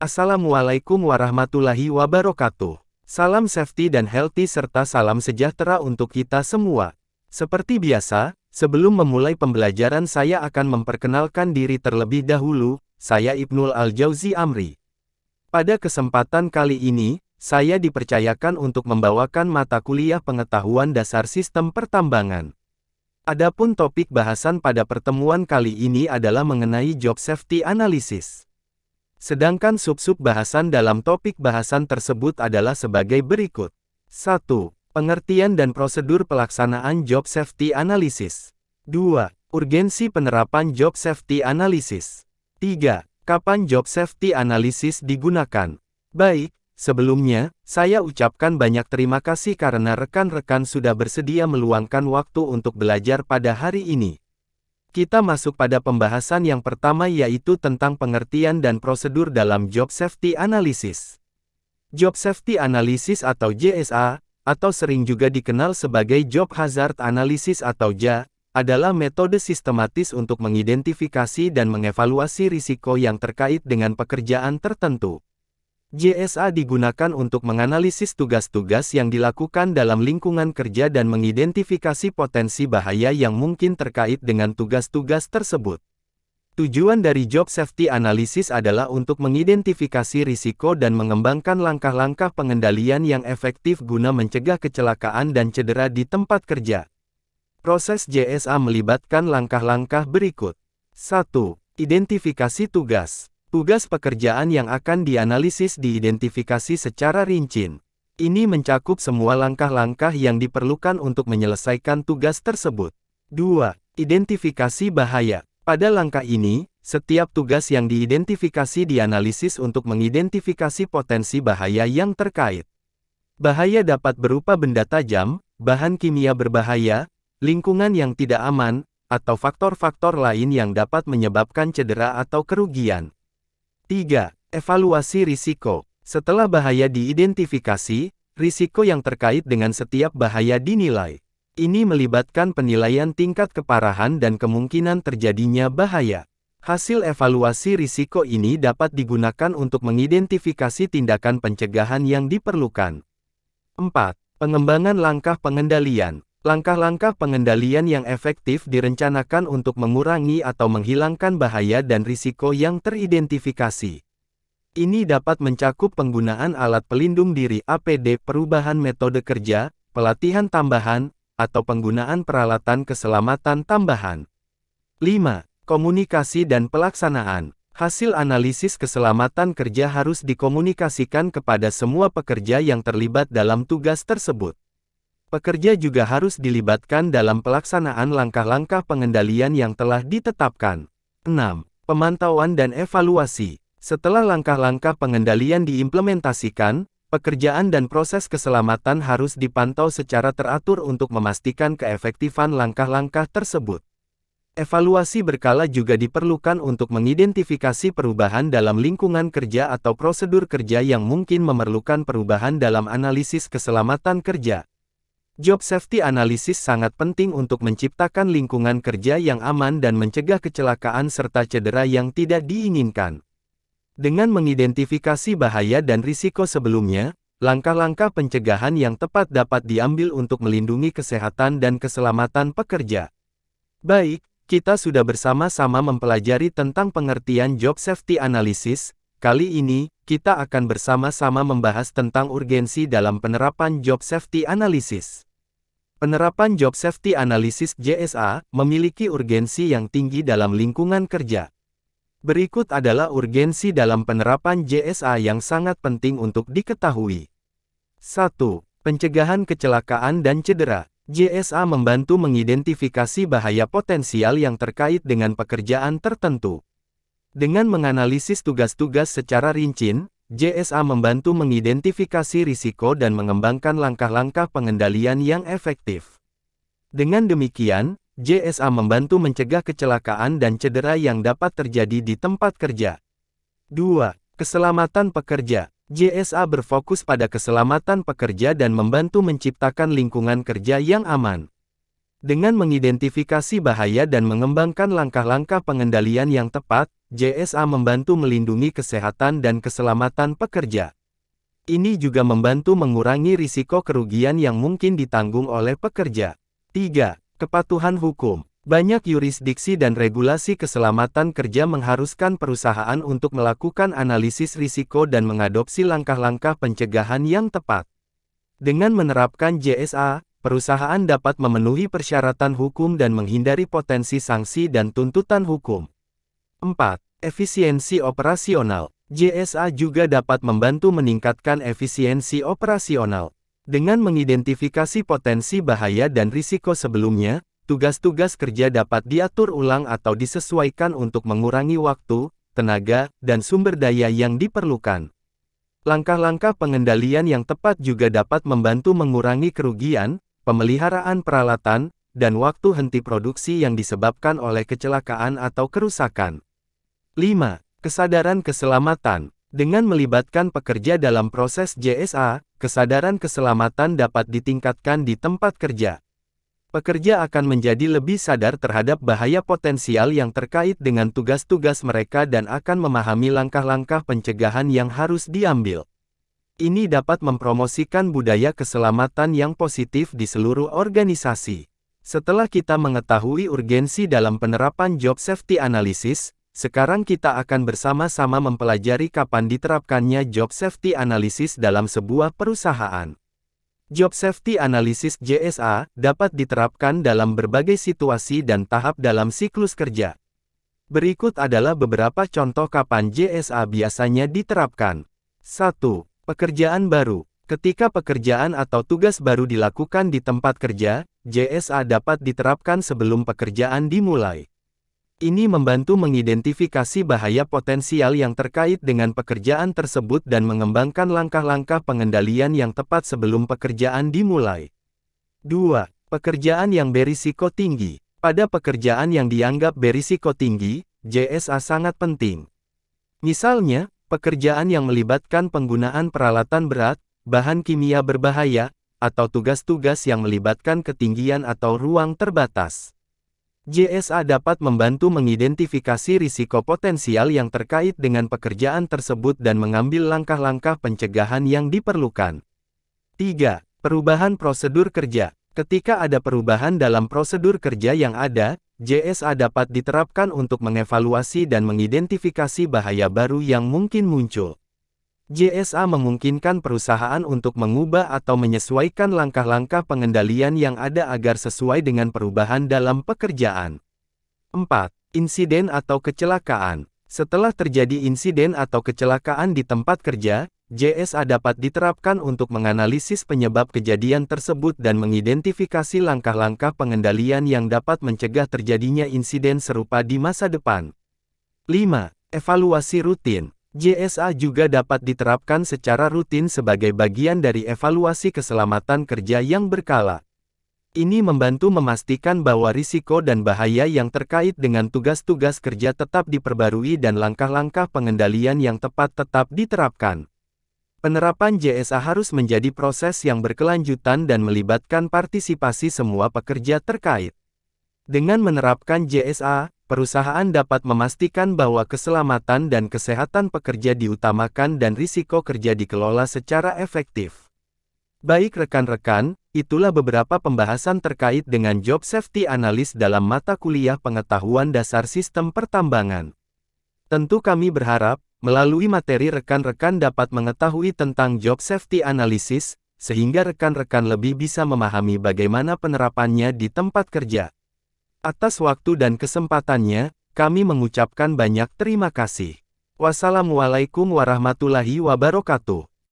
Assalamualaikum warahmatullahi wabarakatuh. Salam safety dan healthy serta salam sejahtera untuk kita semua. Seperti biasa, sebelum memulai pembelajaran saya akan memperkenalkan diri terlebih dahulu, saya Ibnul Al-Jauzi Amri. Pada kesempatan kali ini, saya dipercayakan untuk membawakan mata kuliah pengetahuan dasar sistem pertambangan. Adapun topik bahasan pada pertemuan kali ini adalah mengenai job safety analysis. Sedangkan sub-sub bahasan dalam topik bahasan tersebut adalah sebagai berikut. 1. Pengertian dan prosedur pelaksanaan job safety analysis. 2. Urgensi penerapan job safety analysis. 3. Kapan job safety analysis digunakan? Baik, sebelumnya, saya ucapkan banyak terima kasih karena rekan-rekan sudah bersedia meluangkan waktu untuk belajar pada hari ini. Kita masuk pada pembahasan yang pertama yaitu tentang pengertian dan prosedur dalam Job Safety Analysis. Job Safety Analysis atau JSA, atau sering juga dikenal sebagai Job Hazard Analysis atau JA, adalah metode sistematis untuk mengidentifikasi dan mengevaluasi risiko yang terkait dengan pekerjaan tertentu. JSA digunakan untuk menganalisis tugas-tugas yang dilakukan dalam lingkungan kerja dan mengidentifikasi potensi bahaya yang mungkin terkait dengan tugas-tugas tersebut. Tujuan dari Job Safety Analysis adalah untuk mengidentifikasi risiko dan mengembangkan langkah-langkah pengendalian yang efektif guna mencegah kecelakaan dan cedera di tempat kerja. Proses JSA melibatkan langkah-langkah berikut. 1. Identifikasi tugas. Tugas pekerjaan yang akan dianalisis diidentifikasi secara rinci. Ini mencakup semua langkah-langkah yang diperlukan untuk menyelesaikan tugas tersebut. 2. Identifikasi bahaya. Pada langkah ini, setiap tugas yang diidentifikasi dianalisis untuk mengidentifikasi potensi bahaya yang terkait. Bahaya dapat berupa benda tajam, bahan kimia berbahaya, lingkungan yang tidak aman, atau faktor-faktor lain yang dapat menyebabkan cedera atau kerugian. 3. Evaluasi risiko. Setelah bahaya diidentifikasi, risiko yang terkait dengan setiap bahaya dinilai. Ini melibatkan penilaian tingkat keparahan dan kemungkinan terjadinya bahaya. Hasil evaluasi risiko ini dapat digunakan untuk mengidentifikasi tindakan pencegahan yang diperlukan. 4. Pengembangan langkah pengendalian. Langkah-langkah pengendalian yang efektif direncanakan untuk mengurangi atau menghilangkan bahaya dan risiko yang teridentifikasi. Ini dapat mencakup penggunaan alat pelindung diri APD, perubahan metode kerja, pelatihan tambahan, atau penggunaan peralatan keselamatan tambahan. 5. Komunikasi dan pelaksanaan. Hasil analisis keselamatan kerja harus dikomunikasikan kepada semua pekerja yang terlibat dalam tugas tersebut. Pekerja juga harus dilibatkan dalam pelaksanaan langkah-langkah pengendalian yang telah ditetapkan. 6. Pemantauan dan evaluasi. Setelah langkah-langkah pengendalian diimplementasikan, pekerjaan dan proses keselamatan harus dipantau secara teratur untuk memastikan keefektifan langkah-langkah tersebut. Evaluasi berkala juga diperlukan untuk mengidentifikasi perubahan dalam lingkungan kerja atau prosedur kerja yang mungkin memerlukan perubahan dalam analisis keselamatan kerja. Job safety analysis sangat penting untuk menciptakan lingkungan kerja yang aman dan mencegah kecelakaan serta cedera yang tidak diinginkan. Dengan mengidentifikasi bahaya dan risiko sebelumnya, langkah-langkah pencegahan yang tepat dapat diambil untuk melindungi kesehatan dan keselamatan pekerja. Baik, kita sudah bersama-sama mempelajari tentang pengertian job safety analysis. Kali ini, kita akan bersama-sama membahas tentang urgensi dalam penerapan job safety analysis. Penerapan Job Safety Analysis JSA memiliki urgensi yang tinggi dalam lingkungan kerja. Berikut adalah urgensi dalam penerapan JSA yang sangat penting untuk diketahui. 1. Pencegahan kecelakaan dan cedera. JSA membantu mengidentifikasi bahaya potensial yang terkait dengan pekerjaan tertentu. Dengan menganalisis tugas-tugas secara rinci, JSA membantu mengidentifikasi risiko dan mengembangkan langkah-langkah pengendalian yang efektif. Dengan demikian, JSA membantu mencegah kecelakaan dan cedera yang dapat terjadi di tempat kerja. 2. Keselamatan pekerja. JSA berfokus pada keselamatan pekerja dan membantu menciptakan lingkungan kerja yang aman. Dengan mengidentifikasi bahaya dan mengembangkan langkah-langkah pengendalian yang tepat, JSA membantu melindungi kesehatan dan keselamatan pekerja. Ini juga membantu mengurangi risiko kerugian yang mungkin ditanggung oleh pekerja. 3. Kepatuhan hukum. Banyak yurisdiksi dan regulasi keselamatan kerja mengharuskan perusahaan untuk melakukan analisis risiko dan mengadopsi langkah-langkah pencegahan yang tepat. Dengan menerapkan JSA, perusahaan dapat memenuhi persyaratan hukum dan menghindari potensi sanksi dan tuntutan hukum. 4. Efisiensi operasional. JSA juga dapat membantu meningkatkan efisiensi operasional. Dengan mengidentifikasi potensi bahaya dan risiko sebelumnya, tugas-tugas kerja dapat diatur ulang atau disesuaikan untuk mengurangi waktu, tenaga, dan sumber daya yang diperlukan. Langkah-langkah pengendalian yang tepat juga dapat membantu mengurangi kerugian, pemeliharaan peralatan, dan waktu henti produksi yang disebabkan oleh kecelakaan atau kerusakan. 5. Kesadaran keselamatan. Dengan melibatkan pekerja dalam proses JSA, kesadaran keselamatan dapat ditingkatkan di tempat kerja. Pekerja akan menjadi lebih sadar terhadap bahaya potensial yang terkait dengan tugas-tugas mereka dan akan memahami langkah-langkah pencegahan yang harus diambil. Ini dapat mempromosikan budaya keselamatan yang positif di seluruh organisasi. Setelah kita mengetahui urgensi dalam penerapan job safety analysis, sekarang kita akan bersama-sama mempelajari kapan diterapkannya job safety analysis dalam sebuah perusahaan. Job Safety Analysis JSA dapat diterapkan dalam berbagai situasi dan tahap dalam siklus kerja. Berikut adalah beberapa contoh kapan JSA biasanya diterapkan. 1. Pekerjaan baru. Ketika pekerjaan atau tugas baru dilakukan di tempat kerja, JSA dapat diterapkan sebelum pekerjaan dimulai. Ini membantu mengidentifikasi bahaya potensial yang terkait dengan pekerjaan tersebut dan mengembangkan langkah-langkah pengendalian yang tepat sebelum pekerjaan dimulai. 2. Pekerjaan yang berisiko tinggi. Pada pekerjaan yang dianggap berisiko tinggi, JSA sangat penting. Misalnya, pekerjaan yang melibatkan penggunaan peralatan berat, bahan kimia berbahaya, atau tugas-tugas yang melibatkan ketinggian atau ruang terbatas. JSA dapat membantu mengidentifikasi risiko potensial yang terkait dengan pekerjaan tersebut dan mengambil langkah-langkah pencegahan yang diperlukan. 3. Perubahan prosedur kerja. Ketika ada perubahan dalam prosedur kerja yang ada, JSA dapat diterapkan untuk mengevaluasi dan mengidentifikasi bahaya baru yang mungkin muncul. JSA memungkinkan perusahaan untuk mengubah atau menyesuaikan langkah-langkah pengendalian yang ada agar sesuai dengan perubahan dalam pekerjaan. 4. Insiden atau kecelakaan. Setelah terjadi insiden atau kecelakaan di tempat kerja, JSA dapat diterapkan untuk menganalisis penyebab kejadian tersebut dan mengidentifikasi langkah-langkah pengendalian yang dapat mencegah terjadinya insiden serupa di masa depan. 5. Evaluasi rutin. JSA juga dapat diterapkan secara rutin sebagai bagian dari evaluasi keselamatan kerja yang berkala. Ini membantu memastikan bahwa risiko dan bahaya yang terkait dengan tugas-tugas kerja tetap diperbarui dan langkah-langkah pengendalian yang tepat tetap diterapkan. Penerapan JSA harus menjadi proses yang berkelanjutan dan melibatkan partisipasi semua pekerja terkait. Dengan menerapkan JSA, perusahaan dapat memastikan bahwa keselamatan dan kesehatan pekerja diutamakan dan risiko kerja dikelola secara efektif. Baik rekan-rekan, itulah beberapa pembahasan terkait dengan Job Safety Analyst dalam mata kuliah Pengetahuan Dasar Sistem Pertambangan. Tentu kami berharap, melalui materi rekan-rekan dapat mengetahui tentang Job Safety Analysis, sehingga rekan-rekan lebih bisa memahami bagaimana penerapannya di tempat kerja. Atas waktu dan kesempatannya, kami mengucapkan banyak terima kasih. Wassalamualaikum warahmatullahi wabarakatuh.